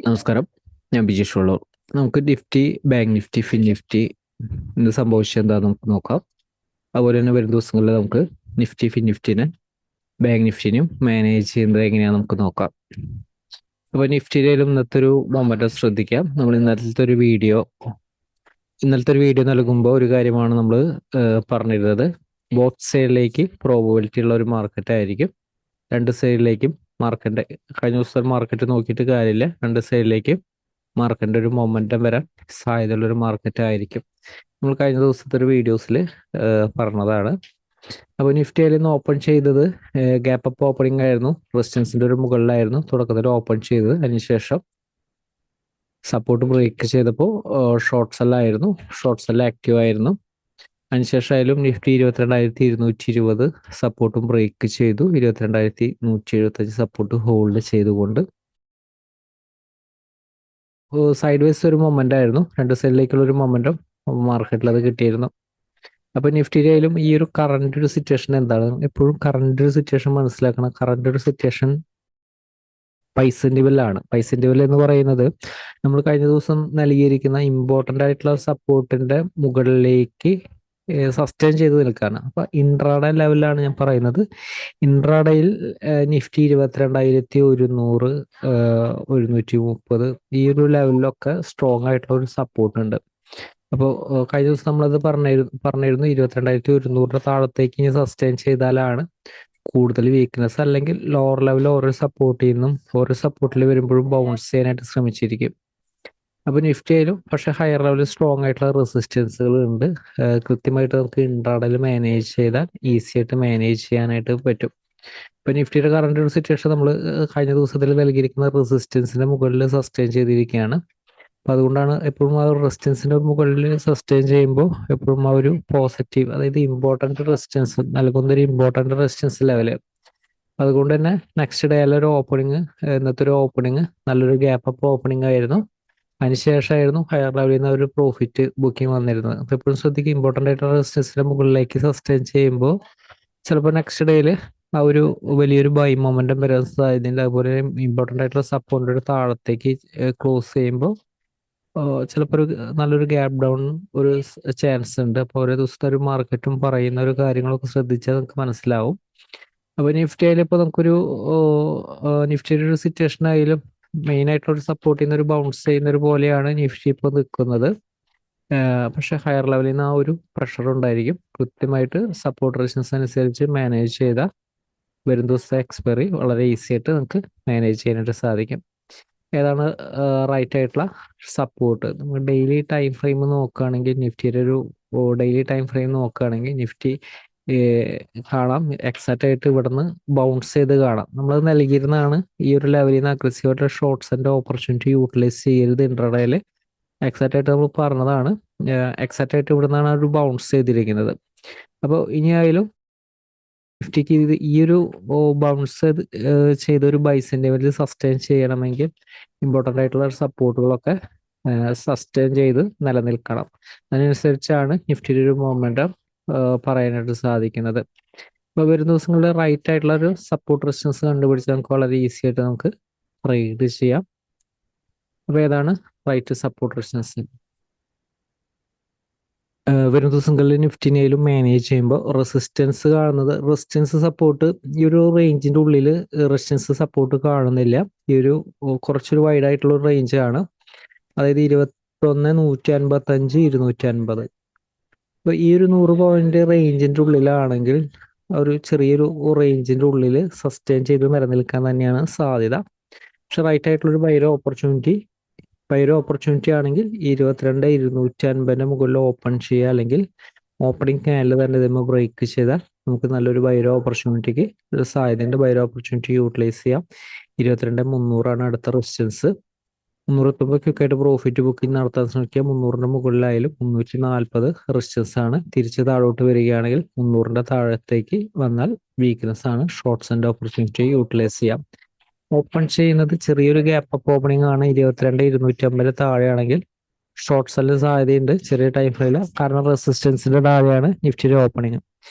നമസ്കാരം, ഞാൻ ബിജീഷ് ഉള്ളൂർ. നമുക്ക് Nifty, bank Nifty, fin Nifty ഇന്ന് സംഭവിച്ചത് എന്താ നമുക്ക് നോക്കാം. അതുപോലെ തന്നെ വരും ദിവസങ്ങളിൽ നമുക്ക് നിഫ്റ്റി, ഫിൻ നിഫ്റ്റിനെ ബാങ്ക് നിഫ്റ്റിനും മാനേജ് ചെയ്യുന്നത് എങ്ങനെയാണെന്ന് നമുക്ക് നോക്കാം. അപ്പോൾ നിഫ്റ്റിയിലും ഇന്നത്തെ ഒരു മൊമെന്റം ശ്രദ്ധിക്കാം. നമ്മൾ ഇന്നലത്തെ ഒരു വീഡിയോ നൽകുമ്പോൾ ഒരു കാര്യമാണ് നമ്മൾ പറഞ്ഞിരുന്നത്. ബോത്ത് സൈഡിലേക്ക് പ്രോബബിലിറ്റി ഉള്ള ഒരു മാർക്കറ്റ് ആയിരിക്കും. രണ്ട് സൈഡിലേക്കും മാർക്കറ്റ് കഴിഞ്ഞ ദിവസം മാർക്കറ്റ് നോക്കിയിട്ട് കാര്യമില്ല. രണ്ട് സൈഡിലേക്കും മാർക്കറ്റിന്റെ ഒരു മൊമെന്റം വരാൻ സാധ്യതയുള്ള ഒരു മാർക്കറ്റ് ആയിരിക്കും. നമ്മൾ കഴിഞ്ഞ ദിവസത്തെ ഒരു വീഡിയോസിൽ പറഞ്ഞതാണ്. അപ്പോൾ നിഫ്റ്റിയിൽ നിന്ന് ഓപ്പൺ ചെയ്തത് ഗ്യാപ്പ് അപ്പ് ഓപ്പണിംഗ് ആയിരുന്നു. റെസിസ്റ്റൻസിന്റെ ഒരു മുകളിലായിരുന്നു തുടക്കത്തിൽ ഓപ്പൺ ചെയ്തത്. അതിനുശേഷം സപ്പോർട്ട് ബ്രേക്ക് ചെയ്തപ്പോൾ ഷോർട്ട് സെല്ലായിരുന്നു. ഷോർട്ട് സെൽ ആക്റ്റീവ് ആയിരുന്നു. അതിനുശേഷം ആയാലും നിഫ്റ്റി 22,220 സപ്പോർട്ടും ബ്രേക്ക് ചെയ്തു. 22,175 സപ്പോർട്ട് ഹോൾഡ് ചെയ്തുകൊണ്ട് സൈഡ് വേസ് ഒരു മൊമെന്റ് ആയിരുന്നു. രണ്ട് സൈഡിലേക്കുള്ള ഒരു മൊമെന്റം മാർക്കറ്റിൽ അത് കിട്ടിയിരുന്നു. അപ്പൊ നിഫ്റ്റിയിലും ഈ ഒരു കറന്റ് ഒരു സിറ്റുവേഷൻ എന്താണ്, എപ്പോഴും കറന്റ് ഒരു സിറ്റുവേഷൻ മനസ്സിലാക്കണം. കറന്റ് ഒരു സിറ്റുവേഷൻ പൈസ ഇൻഡിവലാണ്. പൈസ ഇൻഡിവൽ എന്ന് പറയുന്നത് നമ്മൾ കഴിഞ്ഞ ദിവസം നൽകിയിരിക്കുന്ന ഇമ്പോർട്ടൻ്റ് ആയിട്ടുള്ള സപ്പോർട്ടിന്റെ മുകളിലേക്ക് സസ്റ്റെയിൻ ചെയ്ത് നിൽക്കുകയാണ്. അപ്പൊ ഇൻട്രാഡേ ലെവലിലാണ് ഞാൻ പറയുന്നത്. ഇൻട്രാഡേയിൽ നിഫ്റ്റി 22,100, 130 ഈ ഒരു ലെവലിലൊക്കെ സ്ട്രോങ് ആയിട്ടുള്ള ഒരു സപ്പോർട്ട് ഉണ്ട്. അപ്പോൾ കഴിഞ്ഞ ദിവസം നമ്മളത് പറഞ്ഞിരുന്നു 22,100 താഴത്തേക്ക് ഇനി സസ്റ്റെയിൻ ചെയ്താലാണ് കൂടുതൽ വീക്ക്നെസ്, അല്ലെങ്കിൽ ലോവർ ലെവൽ ഓരോ സപ്പോർട്ടിൽ നിന്നും ഓരോ സപ്പോർട്ടിൽ വരുമ്പോഴും ബൗൺസ് ചെയ്യാനായിട്ട് ശ്രമിച്ചിരിക്കും. അപ്പൊ നിഫ്റ്റി ആയാലും പക്ഷെ ഹയർ ലെവലിൽ സ്ട്രോങ് ആയിട്ടുള്ള റെസിസ്റ്റൻസുകൾ ഉണ്ട്. കൃത്യമായിട്ട് നമുക്ക് ഇൻട്രാഡേയിൽ മാനേജ് ചെയ്താൽ ഈസി ആയിട്ട് മാനേജ് ചെയ്യാനായിട്ട് പറ്റും. ഇപ്പൊ നിഫ്റ്റിയുടെ കറണ്ട് ഒരു സിറ്റുവേഷൻ നമ്മൾ കഴിഞ്ഞ ദിവസത്തിൽ നൽകിയിരിക്കുന്ന റെസിസ്റ്റൻസിന്റെ മുകളിൽ സസ്റ്റെയിൻ ചെയ്തിരിക്കുകയാണ്. അപ്പൊ അതുകൊണ്ടാണ് എപ്പോഴും ആ റെസിസ്റ്റൻസിന്റെ മുകളിൽ സസ്റ്റെയിൻ ചെയ്യുമ്പോൾ എപ്പോഴും ആ ഒരു പോസിറ്റീവ്, അതായത് ഇമ്പോർട്ടന്റ് റെസിസ്റ്റൻസ് നൽകുന്ന ഒരു ഇമ്പോർട്ടന്റ് റെസിസ്റ്റൻസ് ലെവല്. അതുകൊണ്ട് തന്നെ നെക്സ്റ്റ് ഡേ ഒരു ഓപ്പണിങ്, ഇന്നത്തെ ഒരു ഓപ്പണിങ് നല്ലൊരു ഗ്യാപ്പ് അപ്പ് ഓപ്പണിംഗ് ആയിരുന്നു. അതിനുശേഷമായിരുന്നു ഹയർ ലെവലിൽ നിന്ന് ഒരു പ്രോഫിറ്റ് ബുക്കിംഗ് വന്നിരുന്നത്. അപ്പൊ എപ്പോഴും ശ്രദ്ധിക്കുക, ഇമ്പോർട്ടന്റ് ആയിട്ടുള്ള റെസിസ്റ്റൻസിന്റെ മുകളിലേക്ക് സസ്റ്റെയിൻ ചെയ്യുമ്പോൾ ചിലപ്പോൾ നെക്സ്റ്റ് ഡേയിൽ ആ ഒരു വലിയൊരു ബൈ മൊമെന്റം വരാൻ സാധ്യതയുണ്ട്. അതുപോലെ ഇമ്പോർട്ടന്റ് ആയിട്ടുള്ള സപ്പോർട്ടിന്റെ താഴത്തേക്ക് ക്ലോസ് ചെയ്യുമ്പോൾ ചിലപ്പോൾ ഒരു നല്ലൊരു ഗ്യാപ്പ് ഡൗൺ ഒരു ചാൻസ് ഉണ്ട്. അപ്പോൾ ഓരോ ദിവസത്തെ ഒരു മാർക്കറ്റും പറയുന്ന ഒരു കാര്യങ്ങളൊക്കെ ശ്രദ്ധിച്ചാൽ നമുക്ക് മനസ്സിലാവും. അപ്പോൾ നിഫ്റ്റി ആയാലും ഇപ്പോൾ നമുക്കൊരു നിഫ്റ്റിയുടെ ഒരു സിറ്റുവേഷൻ ആയാലും മെയിൻ ആയിട്ടുള്ള ഒരു സപ്പോർട്ട് ചെയ്യുന്ന ഒരു ബൗൺസ് ചെയ്യുന്ന ഒരു പോലെയാണ് നിഫ്റ്റി ഇപ്പോൾ നിൽക്കുന്നത്. പക്ഷെ ഹയർ ലെവലിൽ നിന്ന് ആ ഒരു പ്രഷർ ഉണ്ടായിരിക്കും. കൃത്യമായിട്ട് സപ്പോർട്ട് റെസിസ്റ്റൻസ് അനുസരിച്ച് മാനേജ് ചെയ്താൽ വരും ദിവസത്തെ എക്സ്പയറി വളരെ ഈസി ആയിട്ട് നമുക്ക് മാനേജ് ചെയ്യാനായിട്ട് സാധിക്കും. ഏതാണ് റൈറ്റ് ആയിട്ടുള്ള സപ്പോർട്ട്? നമ്മൾ ഡെയിലി ടൈം ഫ്രെയിം നോക്കുകയാണെങ്കിൽ നിഫ്റ്റിയുടെ ഒരു ഡെയിലി ടൈം ഫ്രെയിം നോക്കുകയാണെങ്കിൽ നിഫ്റ്റി കാണാം എക്സാക്റ്റ് ആയിട്ട് ഇവിടുന്ന് ബൗൺസ് ചെയ്ത് കാണാം. നമ്മൾ നൽകിയിരുന്നതാണ് ഈ ഒരു ലെവലിൽ നിന്ന് അഗ്രസീവായിട്ട് ഷോർട്ട്സിന്റെ ഓപ്പർച്യൂണിറ്റി യൂട്ടിലൈസ് ചെയ്യരുത് ഇൻട്രാഡേയിൽ. എക്സാക്റ്റ് ആയിട്ട് നമ്മൾ പറഞ്ഞതാണ്. എക്സാക്റ്റ് ആയിട്ട് ഇവിടെ നിന്നാണ് ഒരു ബൗൺസ് ചെയ്തിരിക്കുന്നത്. അപ്പോൾ ഇനിയായാലും നിഫ്റ്റിക്ക് ഈ ഒരു ബൗൺസ് ചെയ്ത ഒരു ബൈസിന്റെ ലെവലിൽ സസ്റ്റെയിൻ ചെയ്യണമെങ്കിൽ ഇമ്പോർട്ടൻ്റ് ആയിട്ടുള്ള സപ്പോർട്ടുകളൊക്കെ സസ്റ്റെയിൻ ചെയ്ത് നിലനിൽക്കണം. അതിനനുസരിച്ചാണ് നിഫ്റ്റിയുടെ ഒരു മൊമെന്റം പറയാനായിട്ട് സാധിക്കുന്നത്. അപ്പോൾ വരും ദിവസങ്ങളിൽ റൈറ്റ് ആയിട്ടുള്ള ഒരു സപ്പോർട്ട് റെസിസ്റ്റൻസ് കണ്ടുപിടിച്ച് നമുക്ക് വളരെ ഈസി ആയിട്ട് നമുക്ക് ട്രേഡ് ചെയ്യാം. അപ്പോൾ ഏതാണ് റൈറ്റ് സപ്പോർട്ട് റെസിസ്റ്റൻസ്? വരും ദിവസങ്ങളിൽ നിഫ്റ്റിനെയും മാനേജ് ചെയ്യുമ്പോൾ റെസിസ്റ്റൻസ് കാണുന്നത്, റെസിസ്റ്റൻസ് സപ്പോർട്ട് ഈ ഒരു റേഞ്ചിന്റെ ഉള്ളിൽ റെസിസ്റ്റൻസ് സപ്പോർട്ട് കാണുന്നില്ല. ഈ ഒരു കുറച്ചൊരു വൈഡ് ആയിട്ടുള്ള ഒരു റേഞ്ച് ആണ്. അതായത് 21,155, 250. അപ്പൊ ഈ ഒരു 100 പോയിന്റ് റേഞ്ചിന്റെ ഉള്ളിലാണെങ്കിൽ ഒരു ചെറിയൊരു റേഞ്ചിന്റെ ഉള്ളിൽ സസ്റ്റെയിൻ ചെയ്ത് നിലനിൽക്കാൻ തന്നെയാണ് സാധ്യത. പക്ഷെ റൈറ്റ് ആയിട്ടുള്ള ഒരു ബൈ ഓപ്പർച്യൂണിറ്റി ആണെങ്കിൽ 22,250 മുകളിൽ ഓപ്പൺ ചെയ്യുക, അല്ലെങ്കിൽ ഓപ്പണിംഗ് ക്യാനിൽ തന്നെ ഇതുമ്പോൾ ബ്രേക്ക് ചെയ്താൽ നമുക്ക് നല്ലൊരു ബൈ ഓപ്പർച്യൂണിറ്റിക്ക് സാധ്യതയുണ്ട്. ബൈ ഓപ്പർച്യൂണിറ്റി യൂട്ടിലൈസ് ചെയ്യാം. 22,300 അടുത്ത റെസിസ്റ്റൻസ്. 300 ക്വിക്കായിട്ട് പ്രോഫിറ്റ് ബുക്കിംഗ് നടത്താൻ ശ്രമിക്കുക. 300 മുകളിലായാലും 340 റെസിസ്റ്റൻസ് ആണ്. തിരിച്ച് താഴോട്ട് വരികയാണെങ്കിൽ 300 താഴത്തേക്ക് വന്നാൽ വീക്ക്നെസ് ആണ്. ഷോർട്ട്സ് ആൻഡ് ഓപ്പർച്യൂണിറ്റി യൂട്ടിലൈസ് ചെയ്യാം. ഓപ്പൺ ചെയ്യുന്നത് ചെറിയൊരു ഗ്യാപ്പ് അപ്പ് ഓപ്പണിംഗ് ആണ്. 22,250 താഴെയാണെങ്കിൽ ഷോർട്ട് സെല്ല് സാധ്യതയുണ്ട് ചെറിയ ടൈം ഫ്രെയിമിൽ. കാരണം റെസിസ്റ്റൻസിന്റെ താഴെയാണ് നിഫ്റ്റിയുടെ ഓപ്പണിംഗ്.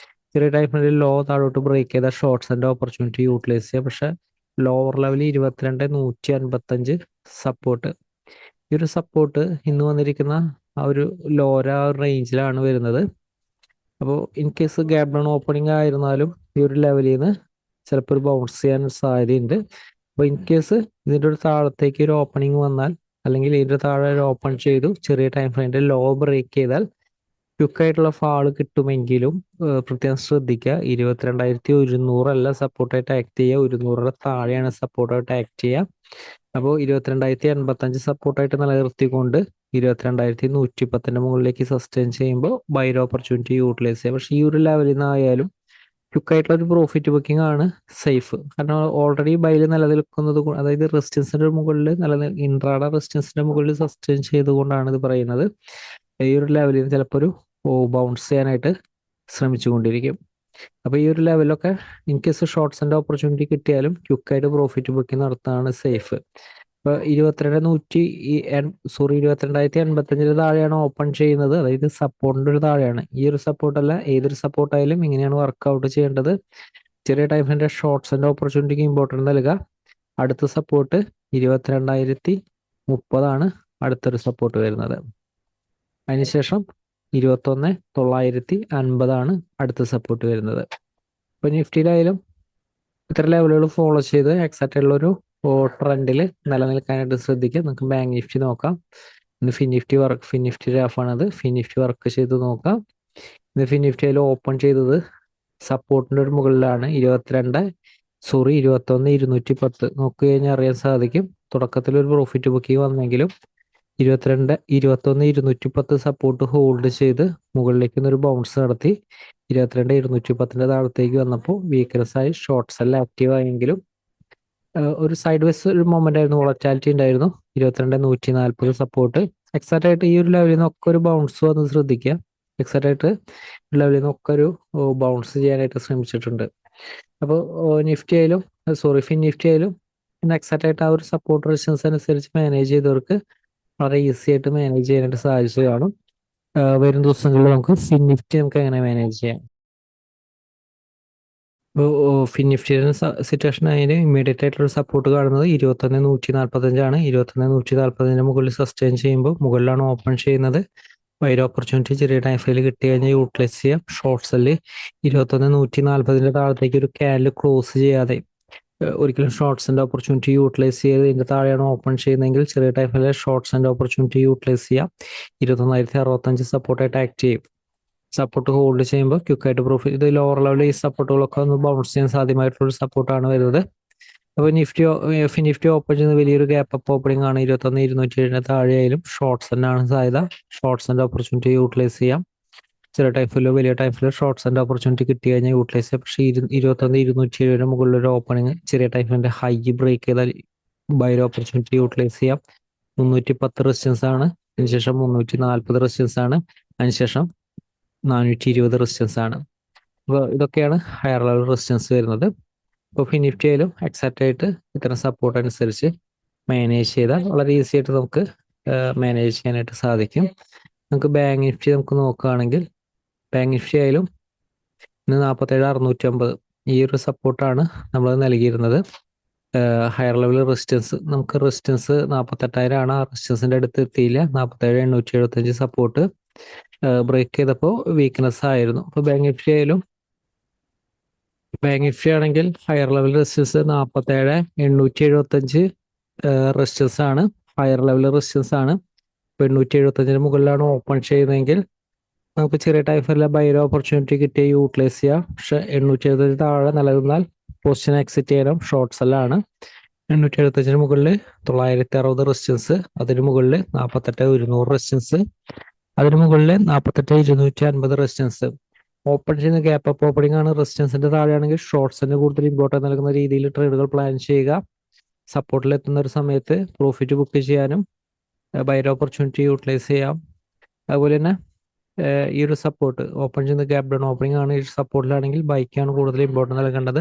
ചെറിയ ടൈം ഫ്രെയിമിൽ ലോ താഴോട്ട് ബ്രേക്ക് ചെയ്ത ഷോർട്ട്സിന്റെ ഓപ്പർച്യൂണിറ്റി യൂട്ടിലൈസ് ചെയ്യുക. പക്ഷെ ലോവർ ലെവൽ 22,155 സപ്പോർട്ട്. ഈ ഒരു സപ്പോർട്ട് ഇന്ന് വന്നിരിക്കുന്ന ആ ഒരു ലോര റേഞ്ചിലാണ് വരുന്നത്. അപ്പോൾ in case gap down opening ആയിരുന്നാലും ഈ ഒരു ലെവലിൽ നിന്ന് ചിലപ്പോൾ ഒരു ബൗൺസ് ചെയ്യാൻ സാധ്യതയുണ്ട്. അപ്പോൾ ഇൻ കേസ് ഇതിൻ്റെ ഒരു താഴത്തേക്ക് ഒരു ഓപ്പണിംഗ് വന്നാൽ, അല്ലെങ്കിൽ ഇതിൻ്റെ താഴെ ഒരു ഓപ്പൺ ചെയ്തു ചെറിയ ടൈം ഫ്രെയിമിൻ്റെ ലോ ബ്രേക്ക് ചെയ്താൽ ക്വിക്കായിട്ടുള്ള ഫാള് കിട്ടുമെങ്കിലും പ്രത്യേകം ശ്രദ്ധിക്കുക, 22,100 സപ്പോർട്ടായിട്ട് ആക്ട് ചെയ്യുക, 100 താഴെയാണ് സപ്പോർട്ടായിട്ട് ആക്ട് ചെയ്യുക. അപ്പോൾ 22,085 സപ്പോർട്ടായിട്ട് നിലനിർത്തിക്കൊണ്ട് 22,110 മുകളിലേക്ക് സസ്റ്റെയിൻ ചെയ്യുമ്പോൾ ബൈ ഓപ്പർച്യൂണിറ്റി യൂട്ടിലൈസ് ചെയ്യുക. പക്ഷേ ഈ ഒരു ലെവലിൽ നിന്നായാലും ക്വിക്കായിട്ടുള്ള ഒരു പ്രോഫിറ്റ് ബുക്കിംഗ് ആണ് സേഫ്. കാരണം ഓൾറെഡി ബൈയിൽ നിലനിൽക്കുന്നത് അതായത് റെസിസ്റ്റൻസിന്റെ മുകളിൽ ഇൻട്രാഡ റെസിസ്റ്റൻസിന്റെ മുകളിൽ സസ്റ്റെയിൻ ചെയ്തുകൊണ്ടാണ് ഇത് പറയുന്നത്. ഈ ഒരു ലെവലിൽ നിന്ന് ചിലപ്പോൾ ഒരു ബൗൺസ് ചെയ്യാനായിട്ട് ശ്രമിച്ചുകൊണ്ടിരിക്കും. അപ്പോൾ ഈ ഒരു ലെവലൊക്കെ ഇൻ കേസ് ഷോർട്ട്സിന്റെ ഓപ്പർച്യൂണിറ്റി കിട്ടിയാലും ക്വിക്കായിട്ട് പ്രോഫിറ്റ് ബുക്കിംഗ് നടത്തുന്നതാണ് സേഫ്. ഇപ്പോൾ 22,85 താഴെയാണ് ഓപ്പൺ ചെയ്യുന്നത്, അതായത് സപ്പോർട്ടിന്റെ ഒരു താഴെയാണ്. ഈ ഒരു സപ്പോർട്ടല്ല, ഏതൊരു സപ്പോർട്ടായാലും ഇങ്ങനെയാണ് വർക്ക്ഔട്ട് ചെയ്യേണ്ടത്. ചെറിയ ടൈമിന്റെ ഷോർട്ട്സിന്റെ ഓപ്പർച്യൂണിറ്റിക്ക് ഇമ്പോർട്ടൻസ് നൽകുക. അടുത്ത സപ്പോർട്ട് 22,030 അടുത്തൊരു സപ്പോർട്ട് വരുന്നത്. അതിനുശേഷം 21,950 അടുത്ത സപ്പോർട്ട് വരുന്നത്. ഇപ്പൊ നിഫ്റ്റിയിലായാലും ഇത്ര ലെവലുകൾ ഫോളോ ചെയ്ത് എക്സാക്റ്റ് ആയിട്ടുള്ള ഒരു ട്രെൻഡിൽ നിലനിൽക്കാനായിട്ട് ശ്രദ്ധിക്കുക. നമുക്ക് ബാങ്ക് നിഫ്റ്റി നോക്കാം. ഇന്ന് ഫിൻ നിഫ്റ്റി ഗ്രാഫാണത്. ഫിൻ നിഫ്റ്റി വർക്ക് ചെയ്ത് നോക്കാം. ഇന്ന് ഫിൻ നിഫ്റ്റിയിൽ ഓപ്പൺ ചെയ്തത് സപ്പോർട്ടിന്റെ ഒരു മുകളിലാണ്. 21,210 നോക്കി കഴിഞ്ഞാൽ അറിയാൻ സാധിക്കും. തുടക്കത്തിൽ ഒരു പ്രോഫിറ്റ് ബുക്കിംഗ് വന്നെങ്കിലും 21,210 സപ്പോർട്ട് ഹോൾഡ് ചെയ്ത് മുകളിലേക്ക് ഒരു ബൗൺസ് നടത്തി 22,210 താഴത്തേക്ക് വന്നപ്പോൾ വീക്ക്നെസ് ആയി ഷോർട്ട്സ് എല്ലാം ആക്റ്റീവ് ആയെങ്കിലും ഒരു സൈഡ് വേസ് ഒരു മൊമെന്റ് ആയിരുന്നു, വോളറ്റാലിറ്റി ഉണ്ടായിരുന്നു. 22,140 സപ്പോർട്ട് എക്സാക്റ്റ് ആയിട്ട് ഈ ഒരു ലെവലിൽ നിന്നൊക്കെ ഒരു ബൗൺസ് വന്ന് ശ്രദ്ധിക്കുക. എക്സാക്റ്റ് ആയിട്ട് ലെവലിൽ നിന്നൊക്കെ ഒരു ബൗൺസ് ചെയ്യാനായിട്ട് ശ്രമിച്ചിട്ടുണ്ട്. അപ്പോൾ ഫിൻ നിഫ്റ്റി ആയാലും എക്സാക്റ്റ് ആയിട്ട് ആ ഒരു സപ്പോർട്ട് റെസിസ്റ്റൻസ് അനുസരിച്ച് മാനേജ് ചെയ്തവർക്ക് വളരെ ഈസി ആയിട്ട് മാനേജ് ചെയ്യാനായിട്ട് സാധിച്ചു കാണും. വരും ദിവസങ്ങളിൽ നമുക്ക് ഫിൻ നിഫ്റ്റി നമുക്ക് എങ്ങനെ മാനേജ് ചെയ്യാം. ഫിൻ നിഫ്റ്റിയുടെ സിറ്റുവേഷൻ അതിന് ഇമ്മീഡിയറ്റ് ആയിട്ടുള്ള സപ്പോർട്ട് കാണുന്നത് 21,145 21,145 മുകളിൽ സസ്റ്റെയിൻ ചെയ്യുമ്പോൾ മുകളിലാണ് ഓപ്പൺ ചെയ്യുന്നത്. വൈഡ് ഓപ്പർച്യൂണിറ്റി ചെറിയ ടൈം ഫ്രെയിൽ കിട്ടി കഴിഞ്ഞാൽ യൂട്ടിലൈസ് ചെയ്യാം. ഷോർട്ട് സെല്ല് 21,140 താഴത്തേക്ക് ഒരു ക്യാൻഡിൽ ക്ലോസ് ചെയ്യാതെ ഒരിക്കലും ഷോർട്ട്സിന്റെ ഓപ്പർച്യൂണിറ്റി യൂട്ടിലൈസ് ചെയ്ത് ഇതിന്റെ താഴെയാണ് ഓപ്പൺ ചെയ്യുന്നതെങ്കിൽ ചെറിയ ടൈമിലെ ഷോർട്ട്സിന്റെ ഓപ്പർച്യൂണിറ്റി യൂട്ടിലൈസ് ചെയ്യാം. 21,065 സപ്പോർട്ടായിട്ട് ആക്ട് ചെയ്യും. സപ്പോർട്ട് ഹോൾഡ് ചെയ്യുമ്പോൾ ക്വിക്കായിട്ട് പ്രോഫിറ്റ്, ഇത് ലോവർ ലെവലിൽ ഈ സപ്പോർട്ടുകളൊക്കെ ഒന്ന് ബൗൺസ് ചെയ്യാൻ സാധ്യമായിട്ടുള്ള സപ്പോർട്ടാണ് വരുന്നത്. അപ്പോൾ നിഫ്റ്റി ഓപ്പൺ ചെയ്യുന്ന വലിയൊരു ഗ്യാപ്പ് അപ്പ് ഓപ്പണിംഗ് ആണ്. 21,207 താഴെയായാലും ഷോർട്ട്സ് തന്നെയാണ് സാധ്യത. ഷോർട്ട്സിന്റെ ഓപ്പർച്യൂണിറ്റി യൂട്ടിലൈസ് ചെയ്യാം. ചെറിയ ടൈപ്പിലോ വലിയ ടൈപ്പിലോ ഷോർട്ട്സിന്റെ ഓപ്പർച്യൂണിറ്റി കിട്ടി കഴിഞ്ഞാൽ യൂട്ടിലൈസ് ചെയ്യാം. പക്ഷേ 21,270 മുകളിലൊരു ഓപ്പണിംഗ് ചെറിയ ടൈപ്പിന്റെ ഹൈ ബ്രേക്ക് ചെയ്താൽ ബൈ ഓപ്പർച്യൂണിറ്റി യൂട്ടിലൈസ് ചെയ്യാം. 310 റെസിസ്റ്റൻസ് ആണ്, അതിനുശേഷം 340 റെസിസ്റ്റൻസ് ആണ്, അതിനുശേഷം 420 റെസിസ്റ്റൻസ് ആണ്. അപ്പോൾ ഇതൊക്കെയാണ് ഹയർ ലെവൽ റെസിസ്റ്റൻസ് വരുന്നത്. ഇപ്പോൾ ഫിനിഫ്റ്റി ആയാലും എക്സാക്റ്റ് ആയിട്ട് ഇത്തരം സപ്പോർട്ട് അനുസരിച്ച് മാനേജ് ചെയ്താൽ വളരെ ഈസി ആയിട്ട് നമുക്ക് മാനേജ് ചെയ്യാനായിട്ട് സാധിക്കും. നമുക്ക് ബാങ്ക് നിഫ്റ്റി നമുക്ക് നോക്കുകയാണെങ്കിൽ ബാങ്ക് നിഫ്റ്റി ആയാലും ഇന്ന് 47,650 ഈ ഒരു സപ്പോർട്ടാണ് നമ്മൾ നൽകിയിരുന്നത്. ഹയർ ലെവൽ റെസിസ്റ്റൻസ് നമുക്ക് റെസിസ്റ്റൻസ് 48,000 ആണ്. ആ റെസിസ്റ്റൻസിന്റെ അടുത്ത് എത്തിയില്ല. 47,875 സപ്പോർട്ട് ബ്രേക്ക് ചെയ്തപ്പോൾ വീക്ക്നെസ് ആയിരുന്നു. അപ്പോൾ ബാങ്ക് നിഫ്റ്റി ആണെങ്കിൽ ഹയർ ലെവൽ റെസിസ്റ്റൻസ് 47,875 റെസിസ്റ്റൻസ് ആണ്. ഹയർ ലെവൽ റെസിസ്റ്റൻസ് ആണ്. 875 മുകളിലാണ് ഓപ്പൺ ചെയ്യുന്നതെങ്കിൽ നമുക്ക് ചെറിയ ടൈമിലെ ബൈ ഓപ്പർച്യൂണിറ്റി കിട്ടിയ യൂട്ടിലൈസ് ചെയ്യാം. പക്ഷെ 875 താഴെ നിലനിന്നാൽ പൊസിഷൻ എക്സിറ്റ് ചെയ്യണം. ഷോർട്ട് സെല്ലാണ്. 875 മുകളിൽ 960 റെസിസ്റ്റൻസ്, അതിന് മുകളിൽ 48,100 റെസിസ്റ്റൻസ്, അതിന് മുകളിൽ 48,250 റെസിസ്റ്റൻസ്. ഓപ്പൺ ചെയ്യുന്ന ഗ്യാപ്പ് അപ്പ് ഓപ്പണിംഗ് ആണ്. റെസിസ്റ്റൻസിന്റെ താഴെയാണെങ്കിൽ ഷോർട്ട്സിന് കൂടുതൽ ഇമ്പോർട്ടൻസ് നൽകുന്ന രീതിയിൽ ട്രേഡുകൾ പ്ലാൻ ചെയ്യുക. സപ്പോർട്ടിൽ എത്തുന്ന ഒരു സമയത്ത് പ്രോഫിറ്റ് ബുക്ക് ചെയ്യാനും ബൈ ഓപ്പർച്യൂണിറ്റി യൂട്ടിലൈസ് ചെയ്യാം. അതുപോലെ തന്നെ ഈ ഒരു സപ്പോർട്ട് ഓപ്പൺ ചെയ്യുന്ന ഗ്യാപ്പ് ഡൗൺ ഓപ്പണിംഗ് ആണ്. ഈ സപ്പോർട്ടിലാണെങ്കിൽ ബൈക്കാണ് കൂടുതൽ ഇമ്പോർട്ടൻസ് നൽകേണ്ടത്.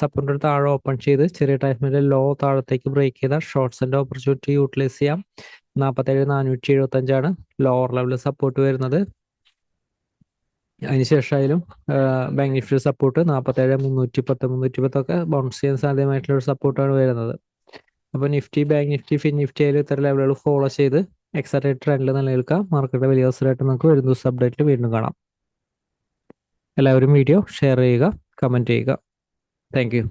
സപ്പോർട്ടിന്റെ താഴെ ഓപ്പൺ ചെയ്ത് ചെറിയ ടൈമിലെ ലോ താഴത്തേക്ക് ബ്രേക്ക് ചെയ്താൽ ഷോർട്ട്സിന്റെ ഓപ്പർച്യൂണിറ്റി യൂട്ടിലൈസ് ചെയ്യാം. 47,475 ലോവർ ലെവൽ സപ്പോർട്ട് വരുന്നത്. അതിനുശേഷമായാലും ബാങ്ക് നിഫ്റ്റി സപ്പോർട്ട് 47,310 ഒക്കെ ബൗൺസ് ചെയ്യാൻ സാധ്യമായിട്ടുള്ള ഒരു സപ്പോർട്ടാണ് വരുന്നത്. അപ്പോൾ Nifty, bank Nifty, fin Nifty ആയാലും ഇത്തരം ലെവലുകൾ ഫോളോ ചെയ്ത് എക്സാക്ട് ട്രെൻഡിൽ നിലനിൽക്കാം. മാർക്കറ്റ് വലിയ അവസരമായിട്ട് നമുക്ക് വരും ദിവസം അപ്ഡേറ്റിൽ വീണ്ടും കാണാം. എല്ലാവരും വീഡിയോ ഷെയർ ചെയ്യുക, കമൻറ്റ് ചെയ്യുക. Thank you.